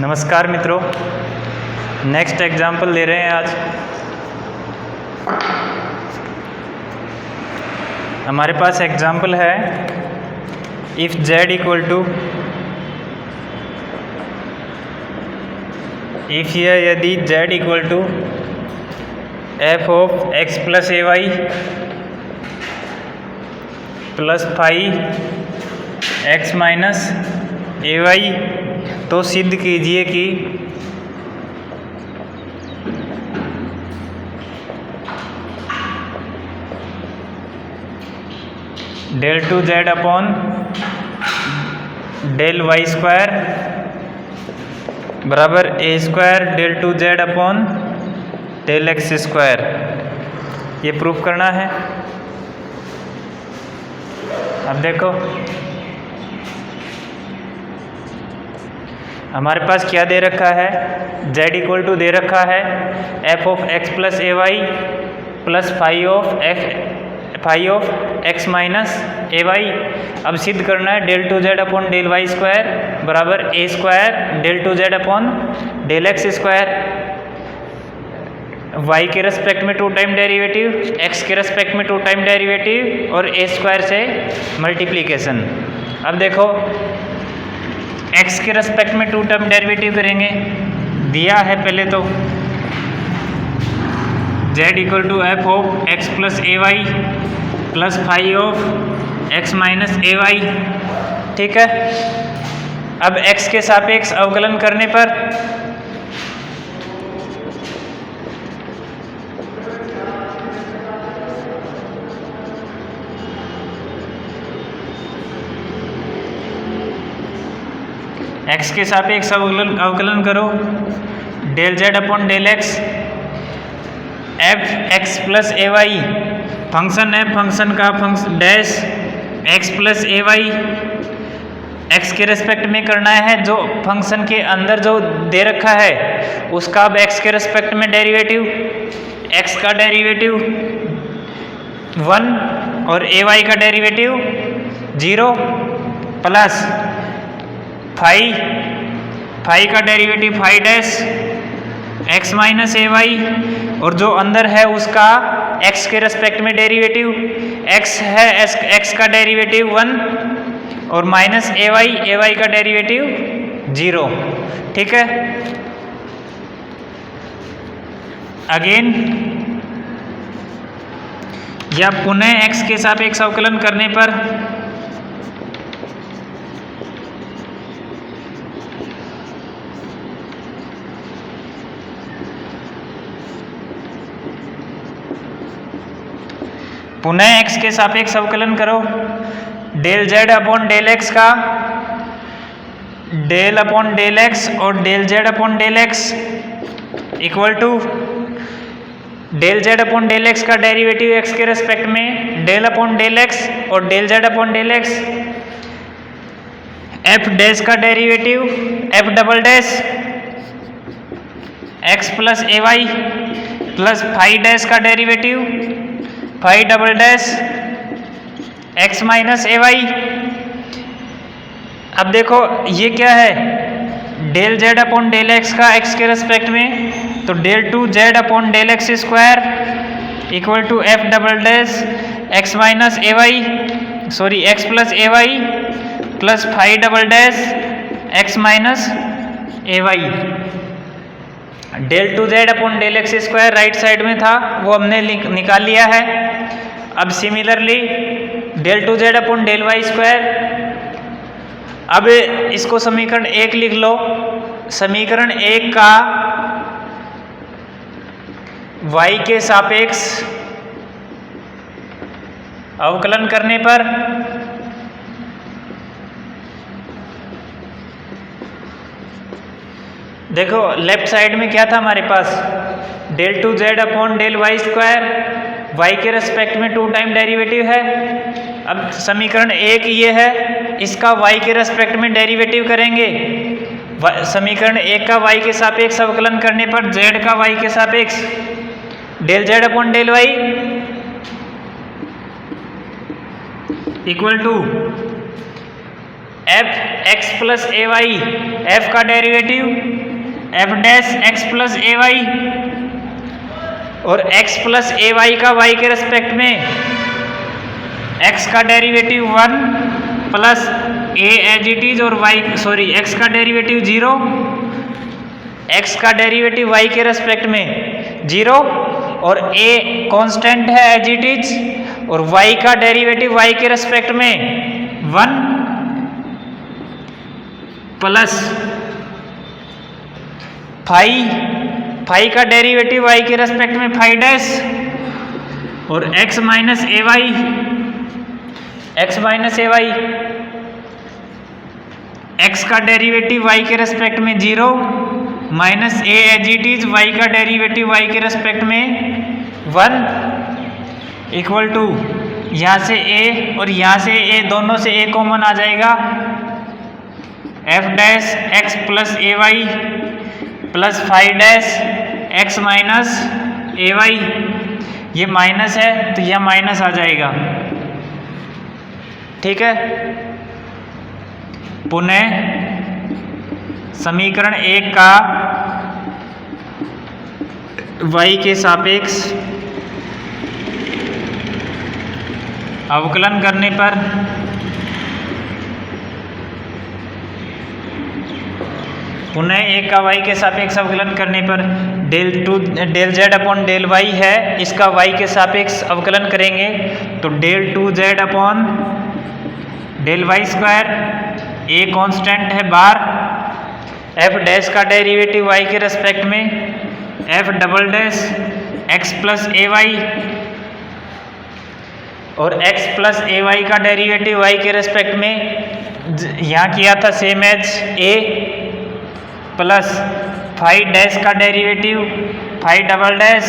नमस्कार मित्रों, next example ले रहे हैं आज। हमारे पास एग्जाम्पल है if z equal to, if यदि z equal to f of x plus a y plus phi x minus a y, तो सिद्ध कीजिए कि del two z upon del y square बराबर a square del two z upon del x square. ये proof करना है। अब देखो हमारे पास क्या दे रखा है, z इक्वल टू दे रखा है f of x plus a y plus five of x minus a y. अब सिद्ध करना है del two z upon del y square बराबर a square del two z upon del x square. y के respect में 2 time derivative, x के respect में 2 time derivative और a स्क्वायर से मल्टीप्लिकेशन। अब देखो x के रेस्पेक्ट में 2 टाइम डेरिवेटिव करेंगे, दिया है पहले तो z equal to f of x plus a y plus five of x minus a y. ठीक है, अब x के सापेक्ष अवकलन करने पर x के सापेक्ष अवकलन करो, del z upon del x f x plus a y function है, फंक्शन का function dash x plus a y x के रेस्पेक्ट में करना है। जो फंक्शन के अंदर जो दे रखा है उसका अब एक्स के रेस्पेक्ट में डेरिवेटिव, एक्स का डेरिवेटिव 1 और ए वाई का डेरिवेटिव 0 प्लस फाइव का derivative phi dash x minus a y, और जो अंदर है उसका एक्स के रेस्पेक्ट में डेरिवेटिव, एक्स है एक्स का डेरिवेटिव 1 और माइनस ए वाई का डेरिवेटिव 0। ठीक है, अगेन या पुनः एक्स के सापेक्ष अवकलन करने पर पुनः x के सापेक्ष अवकलन करो, del z upon del x का डेल अपॉन डेल x और del z upon del x equal to del z upon del x का डेरिवेटिव x के रेस्पेक्ट में डेल अपॉन डेल x और del z upon del x, f dash का derivative f double dash x plus a y plus phi dash का derivative phi double dash x minus a y. अब देखो ये क्या है, del z upon del x का x के respect में, तो del two z upon del x square equal to f double dash x minus a y sorry x plus a y plus five double dash x minus a y. Del two z upon del x square right side में था, वो हमने निकाल लिया है। अब similarly del two z upon del y square, अब इसको समीकरण 1 लिख लो। समीकरण 1 का y के सापेक्ष अवकलन करने पर देखो लेफ्ट साइड में क्या था हमारे पास, del two z upon del y square, y के रेस्पेक्ट में 2 टाइम डेरिवेटिव है। अब समीकरण 1 ये है, इसका वाई के रेस्पेक्ट में डेरिवेटिव करेंगे। समीकरण 1 का वाई के सापेक्ष अवकलन करने पर जेड का वाई के सापेक्ष del z upon del y equal to f x plus a y, f का derivative f dash x plus a y, और x प्लस ए वाई का y के रेस्पेक्ट में x का derivative 1 plus a as it is, और x का derivative 0, x का derivative y के रेस्पेक्ट में 0, और a कांस्टेंट है एज इट इज, और y का डेरिवेटिव y के रेस्पेक्ट में 1 प्लस फाई का डेरिवेटिव y के रेस्पेक्ट में फाई डैश, और x minus a y, x का डेरिवेटिव y के रेस्पेक्ट में 0 minus a as it is, y का डेरिवेटिव y के रेस्पेक्ट में 1 इक्वल टू यहाँ से a और यहाँ से a, दोनों से a कॉमन आ जाएगा, f dash x plus a y plus phi dash x minus a y, ये माइनस है तो यह माइनस आ जाएगा। ठीक है, पुनः समीकरण 1 का y के सापेक्ष अवकलन करने पर पुनः 1 का y के सापेक्ष अवकलन करने पर del z upon del y है, इसका y के सापेक्ष अवकलन करेंगे तो del 2z upon del y square, a constant है बार, f डैश का डेरिवेटिव y के रेस्पेक्ट में f double dash x plus a y, और x प्लस ए वाई का डेरिवेटिव y के रेस्पेक्ट में यहाँ किया था same as a, plus phi dash का derivative phi double dash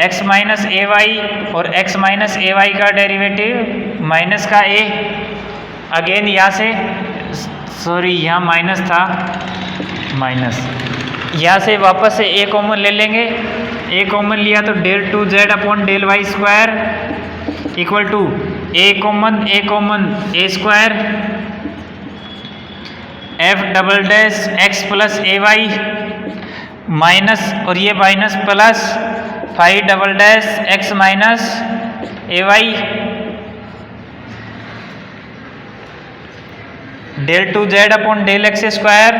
x minus a y, और x माइनस ए वाई का डेरिवेटिव माइनस का a, अगेन यहाँ से यहाँ माइनस था, माइनस यहाँ से वापस से a कॉमन ले लेंगे, a कॉमन लिया तो del 2z upon del y square equal to a common a square f double dash x plus a y minus, और ये minus plus phi double dash x minus a y, del 2z upon del x square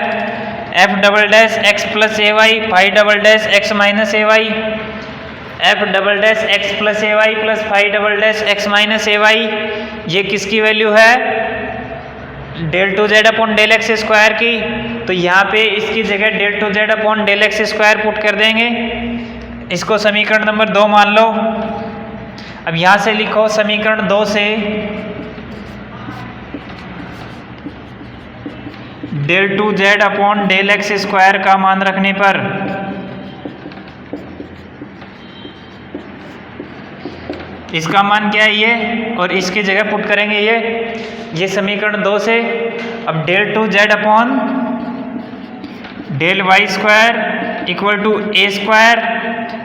f double dash x plus a y phi double dash x minus a y, f double dash x plus a y plus phi double dash x minus a y, ये किसकी value है, del 2z upon del x square की, तो यहाँ पे इसकी जगह del 2z upon del x square put कर देंगे, इसको समीकरण नंबर 2 मान लो। अब यहाँ से लिखो समीकरण 2 से del 2z upon del x square का मान रखने पर इसका मान क्या है ये, और इसकी जगह पुट करेंगे ये समीकरण 2 से। अब del 2z upon del y square equal to a square,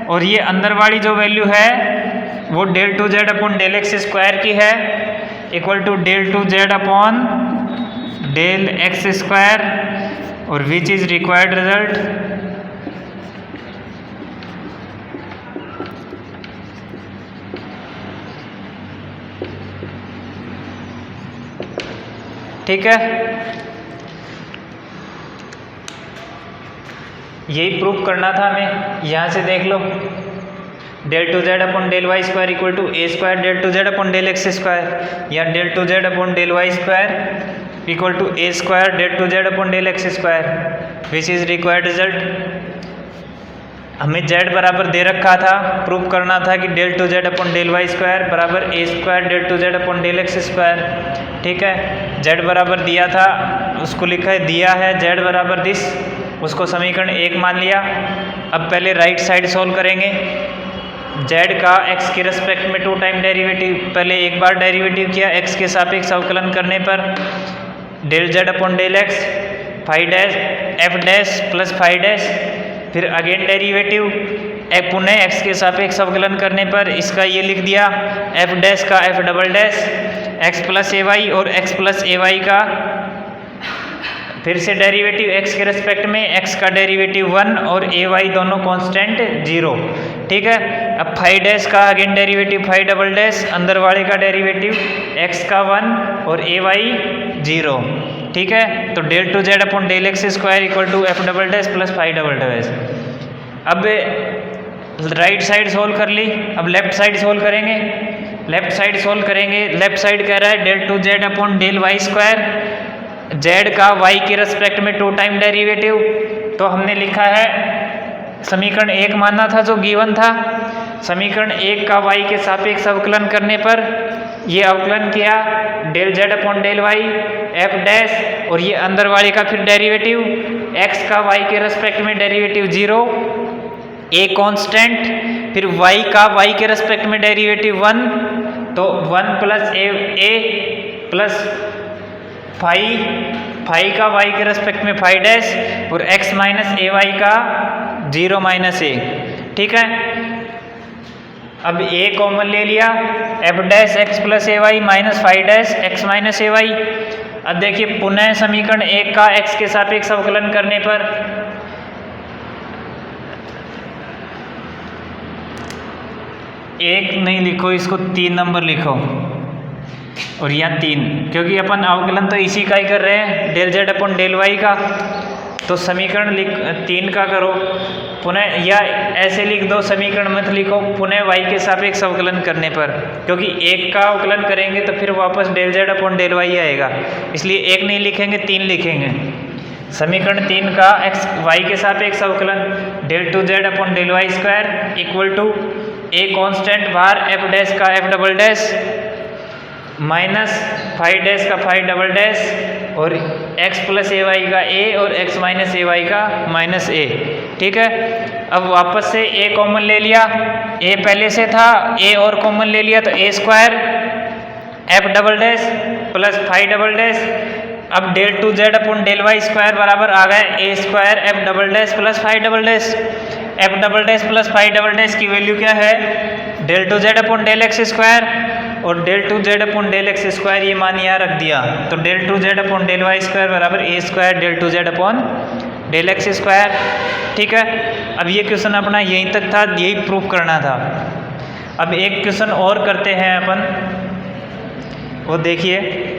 और ये अंदर वाली जो वैल्यू है वो del 2z upon del x square की है, equal to del 2z upon del x square, और विच इज रिक्वायर्ड रिजल्ट ठीक है। यही प्रूफ करना था हमें, यहाँ से देख लो del 2z upon del y square equal to a square del 2z upon del x square, या del 2z upon del y square equal to a square del 2z upon del x square, which is required result. हमें z बराबर दे रखा था, proof करना था कि del 2z upon del y square बराबर a square del 2z upon del x square. ठीक है, z बराबर दिया था, उसको लिखा है दिया है z बराबर दिस, उसको समीकरण 1 मान लिया। अब पहले राइट साइड सॉल्व करेंगे। z का x के रेस्पेक्ट में 2 टाइम डेरिवेटिव, पहले एक बार डेरिवेटिव किया x के सापेक्ष अवकलन करने पर del z upon del x phi dash f dash plus phi dash, फिर अगेन डेरिवेटिव पुनः x के सापेक्ष अवकलन करने पर इसका ये लिख दिया f डैश का f double dash x plus a y, और x प्लस ए वाई का फिर से डेरिवेटिव x के रेस्पेक्ट में, x का डेरिवेटिव 1 और ए वाई दोनों कांस्टेंट 0। ठीक है, अब फाई डैश का again derivative phi double dash, अंदर वाले का डेरिवेटिव x का 1 और ए वाई 0। ठीक है, तो del two z upon del x square equal to f double dash plus phi double dash. अब राइट साइड सोल्व कर ली, अब लेफ्ट साइड सोल्व करेंगे। लेफ्ट साइड सोल्व करेंगे, लेफ्ट साइड कह रहा है del two z upon del y square, z का y के रेस्पेक्ट में 2 टाइम डेरिवेटिव। तो हमने लिखा है समीकरण 1 माना था जो गिवन था, समीकरण 1 का y के सापेक्ष अवकलन करने पर ये अवकलन किया del z upon del y f dash, और ये अंदर वाले का फिर डेरिवेटिव x का y के रेस्पेक्ट में डेरिवेटिव 0, a कांस्टेंट, फिर y का y के रेस्पेक्ट में डेरिवेटिव 1, तो 1 प्लस a प्लस फाई का y के रेस्पेक्ट में फाई डैश, और x माइनस ए वाई का 0 माइनस ए। ठीक है, अब a कॉमन ले लिया, f dash x plus a y minus phi dash x minus a y. अब देखिए पुनः समीकरण 1 का x के सापेक्ष अवकलन करने पर एक नहीं लिखो, इसको 3 नंबर लिखो, और यहाँ 3, क्योंकि अपन अवकलन तो इसी का ही कर रहे हैं del z upon del y का। तो समीकरण 3 का करो पुनः, या ऐसे लिख दो समीकरण मत लिखो, पुनः वाई के सापेक्ष अवकलन करने पर, क्योंकि 1 का अवकलन करेंगे तो फिर वापस del z upon del y आएगा, इसलिए 1 नहीं लिखेंगे 3 लिखेंगे। समीकरण 3 का x वाई के सापेक्ष अवकलन del two z upon del y square equal to a constant बाहर f डैश का f double dash minus phi dash का फाई डबल डैश, और x प्लस ए वाई का a और x माइनस ए वाई का minus a। ठीक है, अब वापस से a कॉमन ले लिया, a पहले से था, a और कॉमन ले लिया तो a square f double dash plus phi double dash. अब del two z upon del y square बराबर आ गए a square f double dash plus phi double dash. f double dash plus phi double dash की value क्या है, del two z upon del x square, और del two z upon del x square ये मान यहाँ रख दिया, तो del two z upon del y square बराबर a square del two z upon del x square. ठीक है, अब ये क्वेश्चन अपना यहीं तक था, यही प्रूफ करना था। अब एक क्वेश्चन और करते हैं अपन, वो देखिए।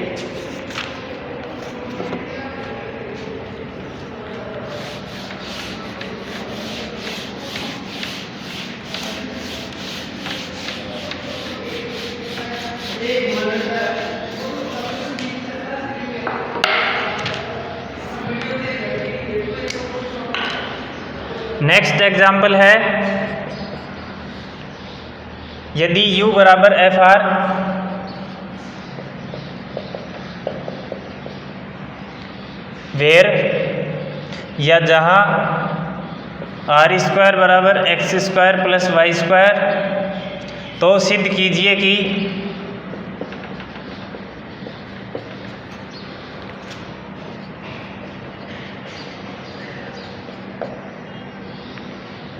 नेक्स्ट एग्जाम्पल है, यदि u बराबर एफ आर वेयर या जहां आर स्क्वायर बराबर x square plus y square, तो सिद्ध कीजिए कि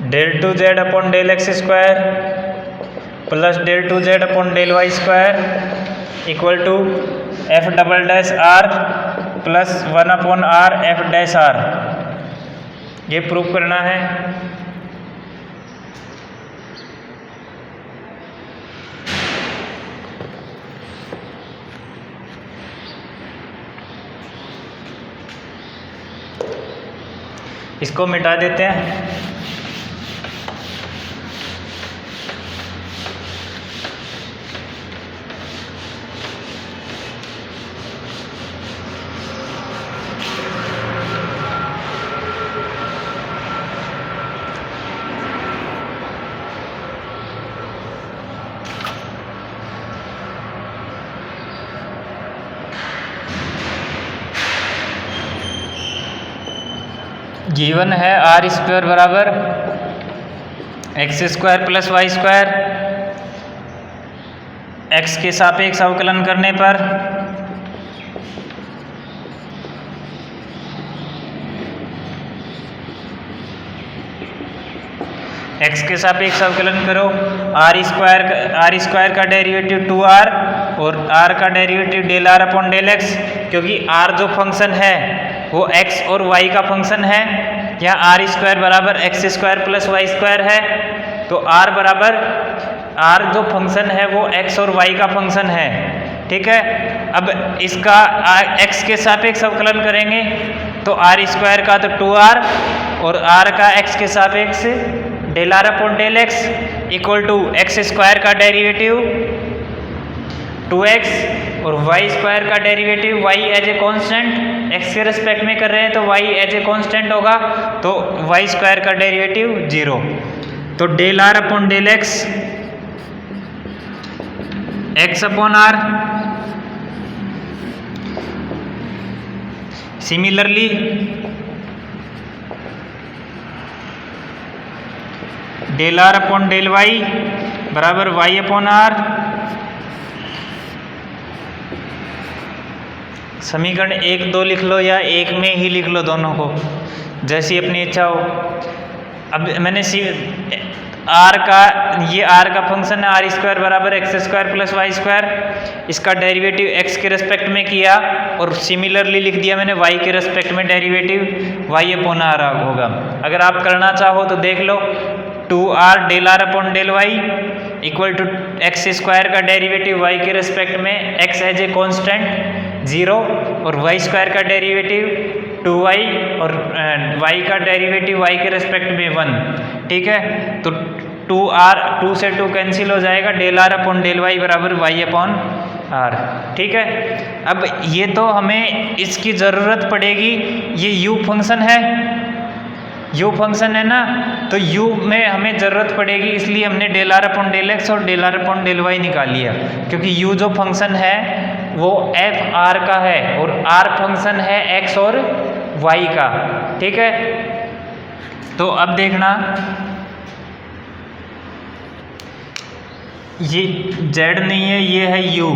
del two z upon del x square plus del two z upon del y square equal to f double dash r plus 1 upon r f dash r, ये proof करना है। इसको मिटा देते हैं। गिवन है आर स्क्वायर बराबर x square plus y square, x के सापेक्ष अवकलन करने पर एक्स के सापेक्ष अवकलन करो, आर स्क्वायर का डेरिवेटिव 2r और r का derivative del r upon del x, क्योंकि r जो फंक्शन है वो x और y का फंक्शन है। यहाँ आर स्क्वायर बराबर x square plus y square है, तो r बराबर r जो फंक्शन है वो x और y का फंक्शन है। ठीक है, अब इसका x के सापेक्ष अवकलन करेंगे तो आर स्क्वायर का तो 2r और r का x के सापेक्ष del r upon del x equal to x square का डेरिवेटिव 2x और y स्क्वायर का derivative y as a constant, x के रेस्पेक्ट में कर रहे हैं तो y एज ए कांस्टेंट होगा, तो y स्क्वायर का डेरिवेटिव 0। तो del r upon del x x upon आर, similarly del r upon del y बराबर वाई अपॉन आर। समीकरण 1 2 लिख लो या एक में ही लिख लो, दोनों को जैसी अपनी इच्छा हो। अब मैंने आर का, ये आर का फंक्शन है आर स्क्वायर बराबर x square plus y square, इसका डेरिवेटिव एक्स के रेस्पेक्ट में किया और सिमिलरली लिख दिया मैंने वाई के रेस्पेक्ट में डेरिवेटिव वाई अपॉन आर होगा। अगर आप करना चाहो तो देख लो, 2r del r upon del y equal to x square का डेरिवेटिव वाई के रेस्पेक्ट में x एज ए कॉन्स्टेंट 0 और वाई स्क्वायर का डेरिवेटिव 2y और y का डेरिवेटिव y के रेस्पेक्ट में 1। ठीक है, तो 2 से 2 कैंसिल हो जाएगा, del r upon del y बराबर वाई अपॉन आर। ठीक है, अब ये तो हमें इसकी ज़रूरत पड़ेगी, ये u फंक्शन है, u फंक्शन है ना, तो u में हमें ज़रूरत पड़ेगी, इसलिए हमने del r upon del x और del r upon del y निकाल लिया, क्योंकि u जो फंक्शन है वो एफ आर का है और r फंक्शन है x और y का। ठीक है, तो अब देखना, ये z नहीं है, ये है u।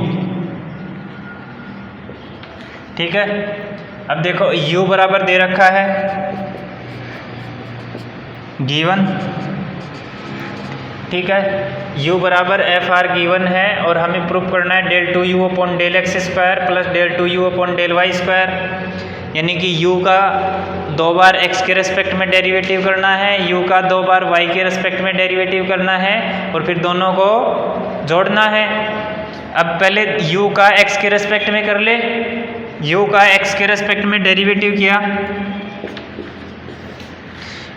ठीक है, अब देखो u बराबर दे रखा है गिवन। ठीक है, u बराबर एफ आर गिवन है और हमें प्रूफ करना है del 2u upon del x square plus del 2u upon del y square, यानी कि u का 2 बार x के रेस्पेक्ट में डेरिवेटिव करना है, u का 2 बार y के रेस्पेक्ट में डेरिवेटिव करना है और फिर दोनों को जोड़ना है। अब पहले u का x के रेस्पेक्ट में कर ले, u का x के रेस्पेक्ट में डेरिवेटिव किया,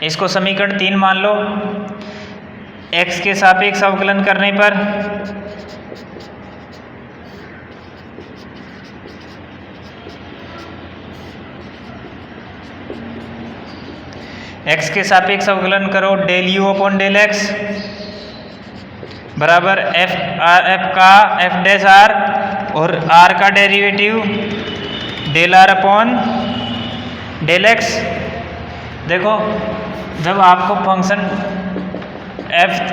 इसको समीकरण 3 मान लो। x के सापेक्ष अवकलन करने पर x के सापेक्ष अवकलन करो, del u upon del x बराबर एफ का एफ डैश आर और r का derivative del r upon del x। देखो, जब आपको फंक्शन एफ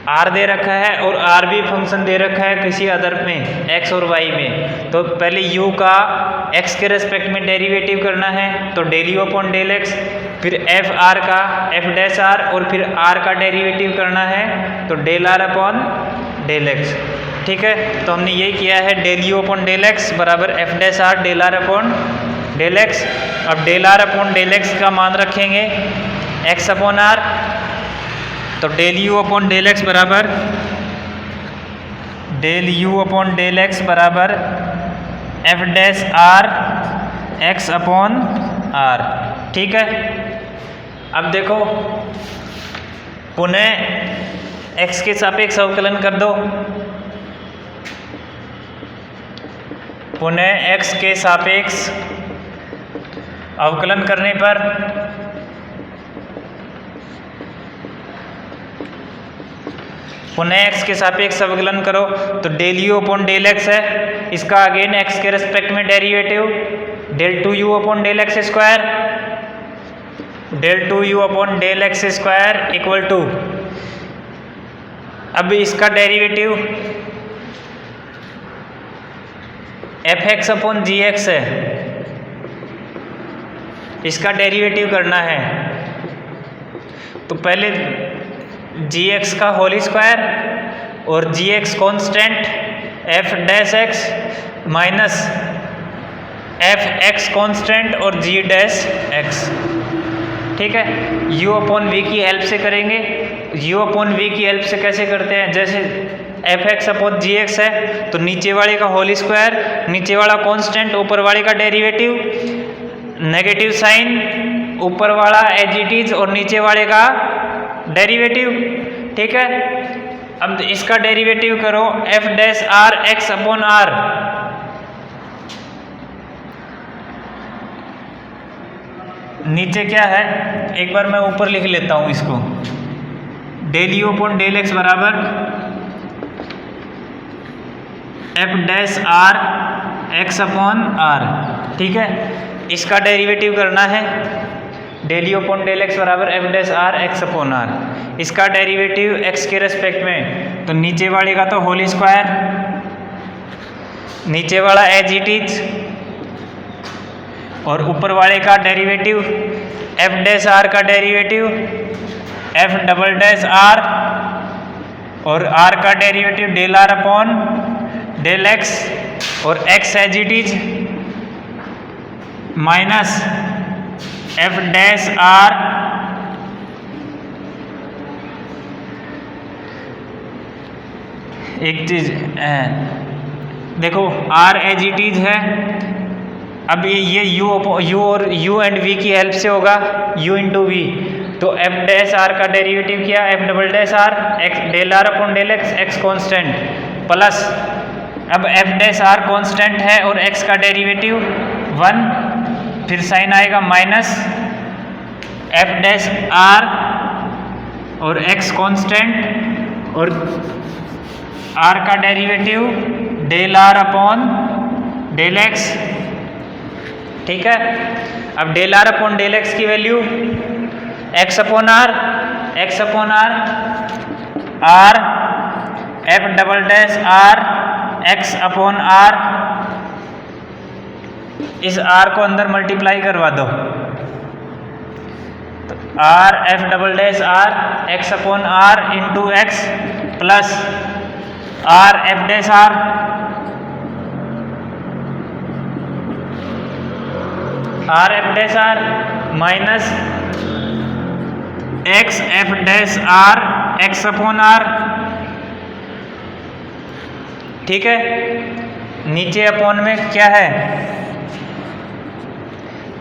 आर दे रखा है और आर भी फंक्शन दे रखा है किसी अदर में x और y में, तो पहले u का x के रेस्पेक्ट में डेरिवेटिव करना है, तो del u upon del x, फिर एफ आर का एफ डैश आर और फिर r का डेरिवेटिव करना है, तो del r upon del x। ठीक है, तो हमने यही किया है, del u upon del x बराबर f dash r del r upon del x। अब del r upon del x का मान रखेंगे x अपॉन आर, तो del u upon del x बराबर del u upon del x बराबर f dash r x upon r. ठीक है, अब देखो पुनः x के सापेक्ष अवकलन कर दो, पुनः x के सापेक्ष अवकलन करने पर पुनः x के सापेक्ष अवकलन करो, तो del u upon del x है, इसका अगेन x के रेस्पेक्ट में derivative del 2u upon del x square, del 2u upon del x square equal to, अब इसका derivative f x upon g x है, इसका डेरिवेटिव करना है, तो पहले जी एक्स का होल स्क्वायर और g x constant f dash x minus f x constant और जी डैश एक्स, ठीक है। u अपॉन वी की हेल्प से करेंगे। u अपॉन वी की हेल्प से कैसे करते हैं, जैसे F x upon g x है तो नीचे वाले का होल स्क्वायर, नीचे वाला कांस्टेंट, ऊपर वाले का डेरिवेटिव, नेगेटिव साइन, ऊपर वाला एज इट इज और नीचे वाले का डेरिवेटिव, ठीक है। अब इसका डेरिवेटिव करो f dash r x upon r, नीचे क्या है एक बार मैं ऊपर लिख लेता हूं इसको, del u upon del x बराबर f dash r x upon r, ठीक है। इसका डेरिवेटिव करना है, del u upon del x बराबर f dash r x upon r, इसका डेरिवेटिव एक्स के रेस्पेक्ट में, तो नीचे वाले का तो होल स्क्वायर, नीचे वाला एज इट इज और ऊपर वाले का डेरिवेटिव एफ डैश आर का derivative f double dash r और आर का derivative del r upon del x और x as it is minus f dash r एक चीज देखो आर एज इट इज है, अब ये u और u एंड v की हेल्प से होगा u इंटू वी, तो एफ डैश आर का डेरिवेटिव किया f double dash r x del r upon del x, x constant plus, अब एफ डैश आर कॉन्स्टेंट है और x का डेरिवेटिव 1, फिर साइन आएगा माइनस एफ डैश आर और x कॉन्स्टेंट और r का derivative del r upon del x, ठीक है। अब del r upon del x की value x upon r r f double dash r x upon r, इस r को अंदर मल्टीप्लाई करवा दो, तो r f double dash r x upon r into x plus r f dash r r f dash r minus x f dash r x upon r, ठीक है। नीचे upon में क्या है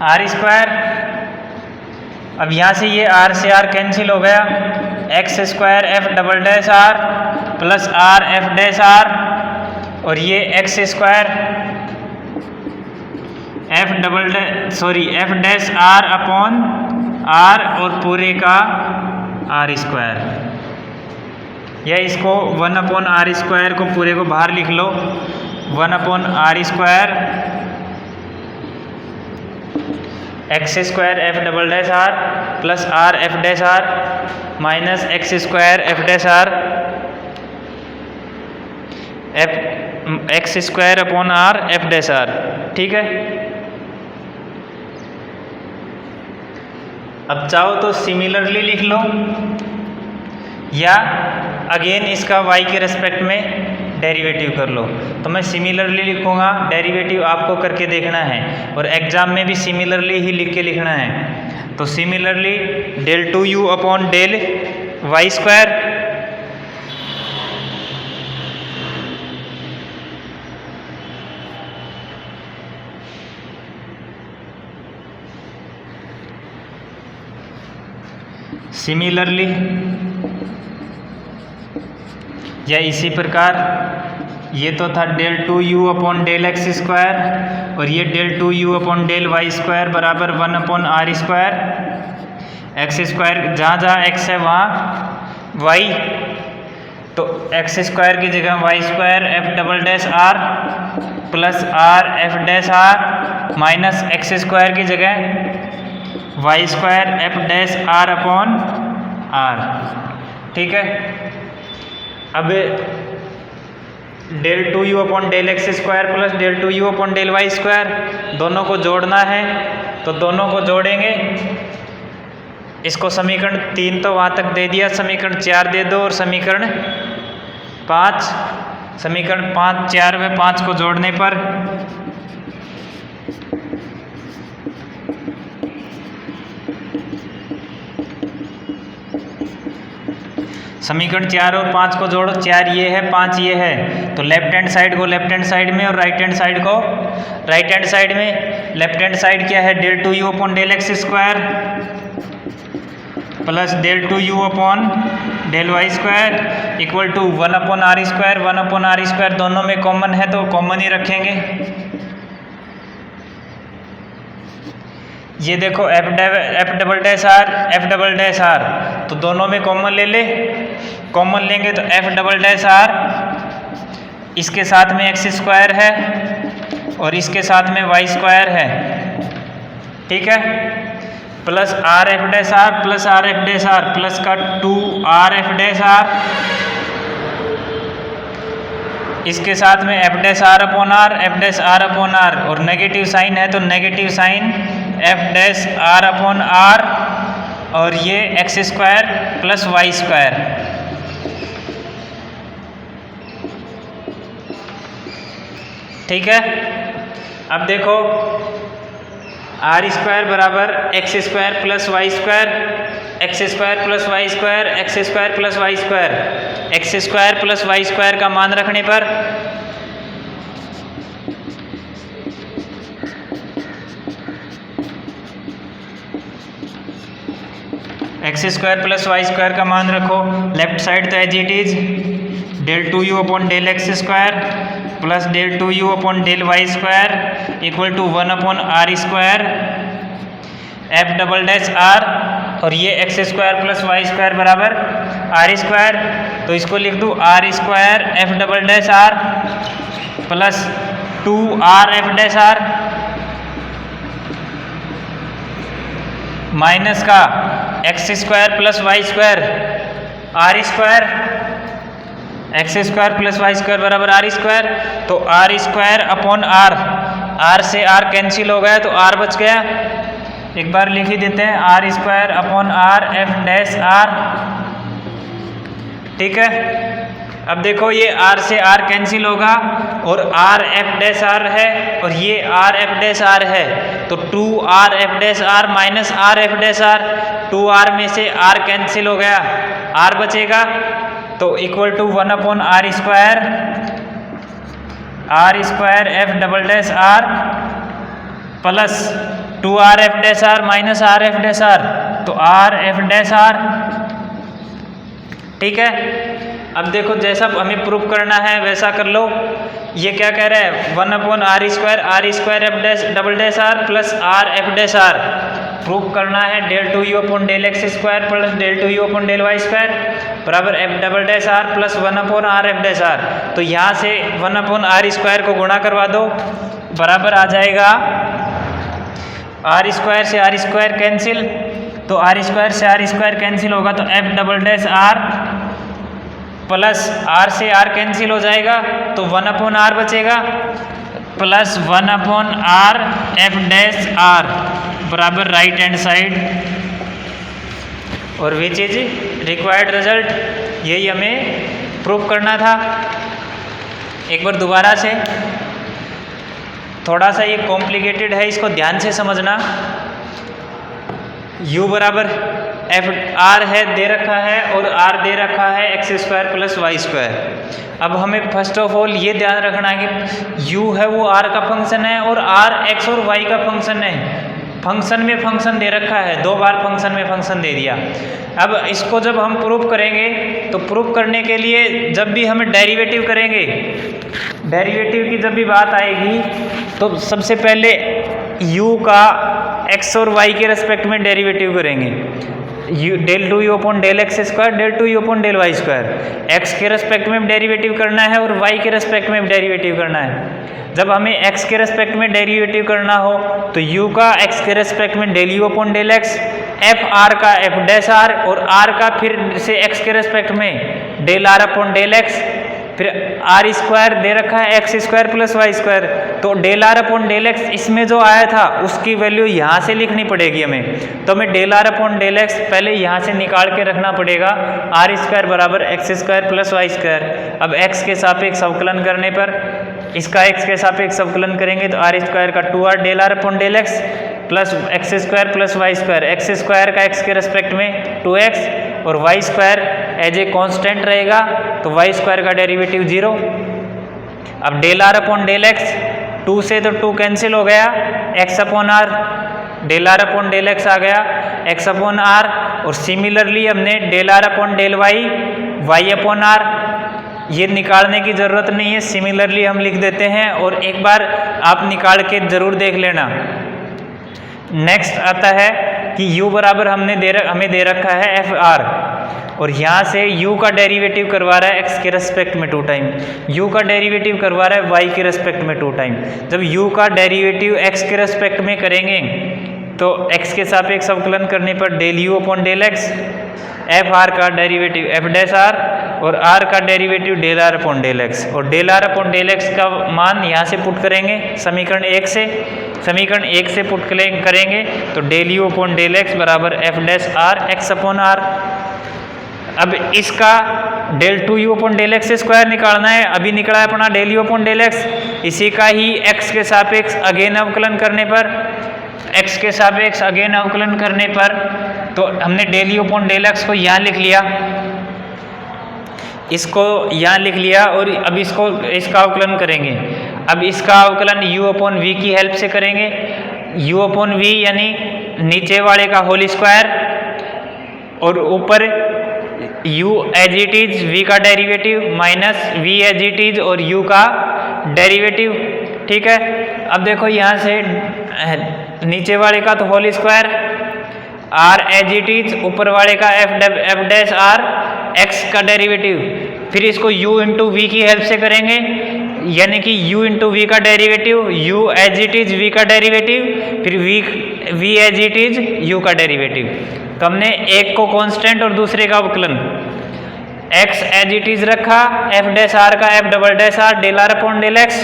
आर स्क्वायर, अब यहां से ये आर से आर कैंसिल हो गया, x square f double dash r plus r f dash r और ये x square f dash r upon r और पूरे का आर स्क्वायर, या इसको 1 अपॉन आर स्क्वायर को पूरे को बाहर लिख लो, 1 upon r square x square f double dash r plus r f dash r minus x square f dash r f x square upon r f dash r, ठीक है। अब चाहो तो सिमिलरली लिख लो या अगेन इसका y के respect में डेरिवेटिव कर लो, तो मैं सिमिलरली लिखूंगा, डेरिवेटिव आपको करके देखना है और एग्जाम में भी सिमिलरली ही लिख के लिखना है। तो similarly del two u upon del y square similarly, या इसी प्रकार ये तो था del two u upon del x square और ये del two u upon del y square बराबर 1 upon r square, x square जहाँ जहाँ एक्स है वहाँ वाई, तो एक्स स्क्वायर की जगह y square f double dash r plus r f dash r minus x square की जगह y square f dash r upon r, ठीक है। अब del two u upon del x square plus del two u upon del y square दोनों को जोड़ना है, तो दोनों को जोड़ेंगे, इसको समीकरण 3 तो वहाँ तक दे दिया, समीकरण 4 दे दो और समीकरण 5, समीकरण 5 4 में 5 को जोड़ने पर समीकरण 4 और 5 को जोड़ो, 4 ये है 5 ये है, तो लेफ्ट हैंड साइड को लेफ्ट हैंड साइड में और राइट हैंड साइड को राइट हैंड साइड में। लेफ्ट हैंड साइड क्या है, del 2u upon del x square plus del 2u upon del y square equal to 1 upon r square. 1 upon r square दोनों में common है तो common ही रखेंगे। ये देखो एफ डबल डैश आर तो दोनों में कॉमन ले ले, कॉमन लेंगे तो एफ डबल डैश आर इसके साथ में एक्स स्क्वायर है और इसके साथ में वाई स्क्वायर है, ठीक है, plus r f dash r plus r f dash r plus का 2 आर एफ डैश आर, इसके साथ में f dash r upon r, f dash r upon r, और नेगेटिव साइन है तो negative sign f dash r upon r, और ये x square plus y square. ठीक है, अब देखो आर स्क्वायर बराबर x square plus y square, x square plus y square, x square plus y square, x square plus y square का मान रखने पर x square plus y square का मान रखो, लेफ्ट साइड तो as it is del 2u upon del x square plus del 2u upon del y square equal to 1 upon r square f double dash r, और ये x square plus y square बराबर r square, तो इसको लिख दूँ r square f double dash r plus 2 r f dash r minus का x square plus y square r square, x square plus y square बराबर r square, तो r square upon r, r से r cancel हो गया तो are बच गया, एक बार लिख ही देते हैं r square upon r f dash r. ठीक है, अब देखो ये आर से आर कैंसिल होगा और आर एफ डैश आर है और ये आर एफ डैश आर है, तो 2 r f dash r minus r f dash r, 2 r में से आर कैंसिल हो गया, आर बचेगा, तो equal to 1 upon r square f double dash r plus 2 r f dash r minus r f dash r, तो r f dash r. ठीक है, अब देखो जैसा हमें प्रूफ करना है वैसा कर लो। ये क्या कह रहा है, 1 upon r square f dash double dash r plus r f dash r, proof करना है del 2u upon del x square plus del 2u upon del y square बराबर f double dash r plus 1 upon r f dash r, तो यहाँ से 1 upon r square को गुणा करवा दो, बराबर आ जाएगा आर स्क्वायर से आर स्क्वायर कैंसिल, तो आर स्क्वायर से आर स्क्वायर कैंसिल होगा तो f double dash r plus r से आर कैंसिल हो जाएगा तो 1 अपॉन आर बचेगा plus 1 upon r f dash r बराबर राइट हैंड साइड, और विच इज रिक्वायर्ड रिजल्ट, यही हमें प्रूफ करना था। एक बार दोबारा से, थोड़ा सा ये कॉम्प्लिकेटेड है, इसको ध्यान से समझना। u बराबर एफ आर है दे रखा है और आर दे रखा है x square plus y square. अब हमें फर्स्ट ऑफ ऑल ये ध्यान रखना है कि u है वो r का फंक्शन है और r x और y का फंक्शन है। फंक्शन में फंक्शन दे रखा है, 2 बार फंक्शन में फंक्शन दे दिया। अब इसको जब हम प्रूफ करेंगे तो प्रूफ करने के लिए जब भी हम डेरिवेटिव करेंगे, डेरिवेटिव की जब भी बात आएगी तो सबसे पहले u का x और y के रेस्पेक्ट में डेरिवेटिव करेंगे। Del 2u upon del x square del 2u upon del y square, x के रेस्पेक्ट में डेरिवेटिव करना है और y के रेस्पेक्ट में डेरिवेटिव करना है। जब हमें x के रेस्पेक्ट में डेरिवेटिव करना हो तो u का x के रेस्पेक्ट में del u upon del x, f r का एफ डैश आर और r का फिर से x के रेस्पेक्ट में del r upon del x, फिर आर स्क्वायर दे रखा है x square plus y square, तो del r upon del x इसमें जो आया था उसकी वैल्यू यहाँ से लिखनी पड़ेगी हमें, तो हमें del r upon del x पहले यहाँ से निकाल के रखना पड़ेगा, आर स्क्वायर बराबर x square plus y square. अब एक्स के सापेक्ष अवकलन करने पर इसका एक्स के सापेक्ष अवकलन करेंगे तो आर स्क्वायर का 2r del r upon del x plus x square plus y square, x square का एक्स के रेस्पेक्ट में 2x और y square as a constant रहेगा तो वाई स्क्वायर का डेरिवेटिव 0। अब del r upon del x, 2 से तो 2 कैंसिल हो गया, x upon r, del r upon del x आ गया एक्स अपॉन आर। और सिमिलरली हमने del r upon del Y, Y upon are, ये निकालने की ज़रूरत नहीं है, सिमिलरली हम लिख देते हैं। और एक बार आप निकाल के ज़रूर देख लेना। नेक्स्ट आता है कि u बराबर हमें दे रखा है एफ आर, और यहाँ से u का डेरिवेटिव करवा रहा है x के रेस्पेक्ट में 2 टाइम, u का डेरिवेटिव करवा रहा है y के रेस्पेक्ट में 2 टाइम। जब u का डेरिवेटिव x के रेस्पेक्ट में करेंगे तो x के सापेक्ष अवकलन करने पर del u upon del x, f r का डेरिवेटिव एफ डैश आर, और r का derivative del r upon del x. और del r upon del x का मान यहाँ से पुट करेंगे समीकरण 1 से, समीकरण 1 से पुट करेंगे तो del u upon del x बराबर f dash r x upon r. अब इसका del 2u upon del x square निकालना है, अभी निकला है अपना del u upon del x, इसी का ही x के सापेक्ष अगेन अवकलन करने पर, x के सापेक्ष अगेन अवकलन करने पर तो हमने del u upon del x को यहाँ लिख लिया, इसको यहाँ लिख लिया, और अब इसका अवकलन करेंगे। अब इसका अवकलन u अपॉन वी की हेल्प से करेंगे, u अपॉन वी यानी नीचे वाले का होल स्क्वायर, और ऊपर u as it is v का derivative minus v as it is और u का डेरिवेटिव। ठीक है, अब देखो यहाँ से नीचे वाले का तो whole square, r as it is, ऊपर वाले का f डैश r x का डेरिवेटिव, फिर इसको u इंटू वी की हेल्प से करेंगे, यानी कि u इंटू वी का derivative, u as it is v का डेरिवेटिव, फिर v as it is u का डेरिवेटिव। तो हमने एक को कांस्टेंट और दूसरे का अवकलन, x एज इट इज रखा, f डैश r का f double dash r del r upon del x,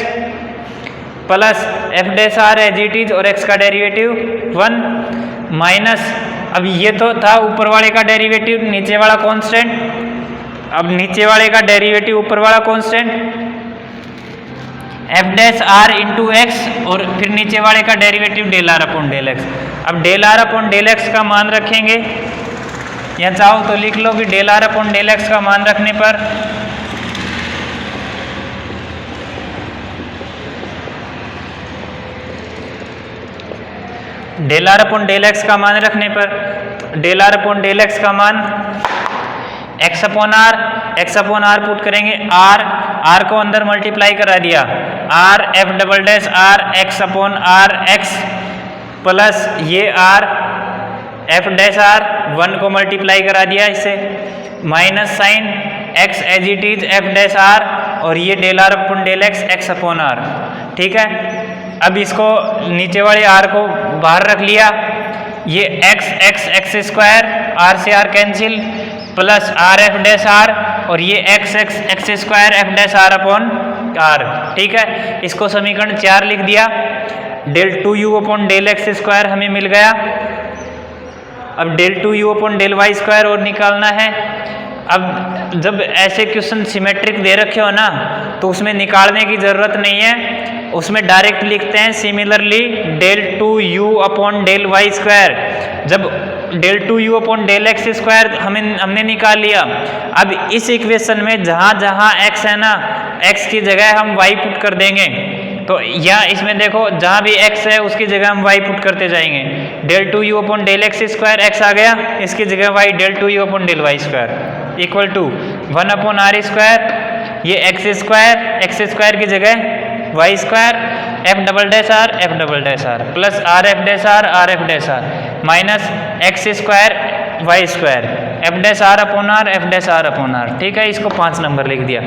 प्लस f dash r as it is और x का डेरिवेटिव 1 माइनस, अब ये तो था ऊपर वाले का डेरिवेटिव नीचे वाला कांस्टेंट, अब नीचे वाले का डेरिवेटिव ऊपर वाला constant f dash r into x, और फिर नीचे वाले का derivative del r upon del x. अब del r upon del x का मान रखेंगे, या चाहो तो लिख लो कि del r upon del x का मान रखने पर del r upon del x का मान रखने पर del r upon del x का मान एक्स अपॉन आर पुट करेंगे, आर को अंदर मल्टीप्लाई करा दिया, r f double dash r x upon r x, plus ये आर एफ डैश आर 1 को मल्टीप्लाई करा दिया इससे, minus sign x as it is f dash r, और ये del r upon del x x upon r. ठीक है, अब इसको नीचे वाले आर को बाहर रख लिया, ये एक्स स्क्वायर, आर से r cancel, plus r f dash r, और ये x square f dash r upon r. ठीक है, इसको समीकरण 4 लिख दिया, del 2u upon del x square हमें मिल गया। अब del 2u upon del y square और निकालना है। अब जब ऐसे क्वेश्चन सिमेट्रिक दे रखे हो ना, तो उसमें निकालने की ज़रूरत नहीं है, उसमें डायरेक्ट लिखते हैं similarly del 2u upon del y square. जब del 2u upon del x square हमने निकाल लिया, अब इस इक्वेशन में जहाँ जहाँ x है ना, x की जगह हम y पुट कर देंगे। तो यहाँ इसमें देखो जहाँ भी x है उसकी जगह हम y पुट करते जाएंगे। Del 2u upon del x square x आ गया, इसकी जगह y del 2u upon del y square equal to 1 upon r square, ये एक्स स्क्वायर की जगह y square, f double dash r plus r f dash r minus x square y square, f dash r upon r. ठीक है, इसको 5 number लिख दिया।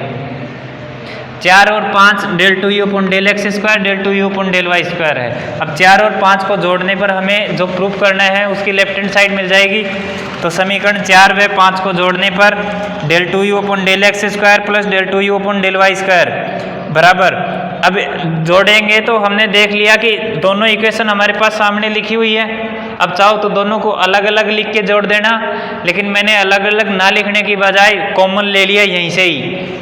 4 और 5 del 2u upon del x square del 2u upon del y square है। अब 4 और 5 को जोड़ने पर हमें जो प्रूफ करना है उसकी लेफ्ट हैंड साइड मिल जाएगी। तो समीकरण 4 व 5 को जोड़ने पर del 2u upon del x square plus del 2u upon del y square बराबर, अब जोड़ेंगे तो हमने देख लिया कि दोनों इक्वेशन हमारे पास सामने लिखी हुई है। अब चाहो तो दोनों को अलग अलग लिख के जोड़ देना, लेकिन मैंने अलग अलग ना लिखने की बजाय कॉमन ले लिया यहीं से ही,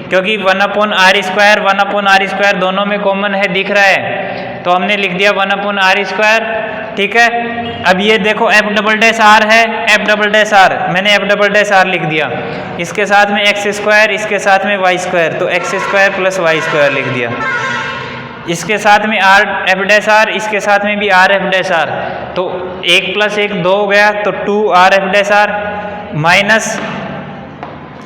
क्योंकि 1 अपॉन आर स्क्वायर दोनों में कॉमन है, दिख रहा है। तो हमने लिख दिया 1 अपॉन आर स्क्वायर ठीक है। अब ये देखो एफ डबल डैश आर है, एफ डबल डैश आर, मैंने एफ डबल डैश आर लिख दिया, इसके साथ में एक्स स्क्वायर, इसके साथ में वाई स्क्वायर, तो x square plus y square लिख दिया। इसके साथ में आर एफ डैश आर, इसके साथ में भी आर एफ डैश आर, तो 1 + 1 2 हो गया, तो 2 r f dash r minus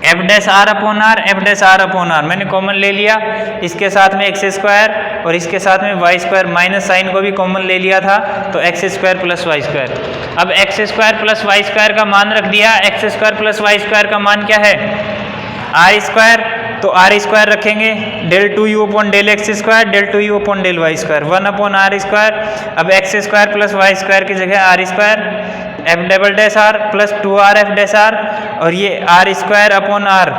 f dash r upon r, f dash r upon r मैंने कॉमन ले लिया, इसके साथ में एक्स स्क्वायर और इसके साथ में वाई स्क्वायर, माइनस साइन को भी कॉमन ले लिया था, तो x square plus y square. अब x square plus y square का मान रख दिया, x square plus y square का मान क्या है आर स्क्वायर, तो आर स्क्वायर रखेंगे, del 2u upon del x square, del 2u upon del y square, 1 upon r square. अब x square plus y square की जगह r square, f double dash r plus 2r f dash r, और ये r square upon r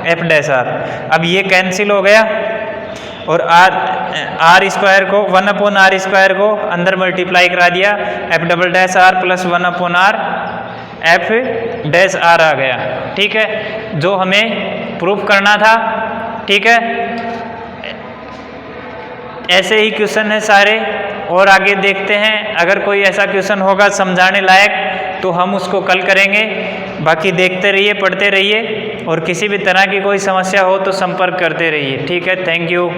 f dash r. अब ये cancel हो गया, और आर स्क्वायर को 1 अपॉन आर स्क्वायर को अंदर मल्टीप्लाई करा दिया, f double dash r plus 1 upon r f dash r आ गया। ठीक है, जो हमें प्रूफ करना था। ठीक है, ऐसे ही क्वेश्चन है सारे, और आगे देखते हैं, अगर कोई ऐसा क्वेश्चन होगा समझाने लायक तो हम उसको कल करेंगे। बाकी देखते रहिए, पढ़ते रहिए, और किसी भी तरह की कोई समस्या हो तो संपर्क करते रहिए। ठीक है, थैंक यू।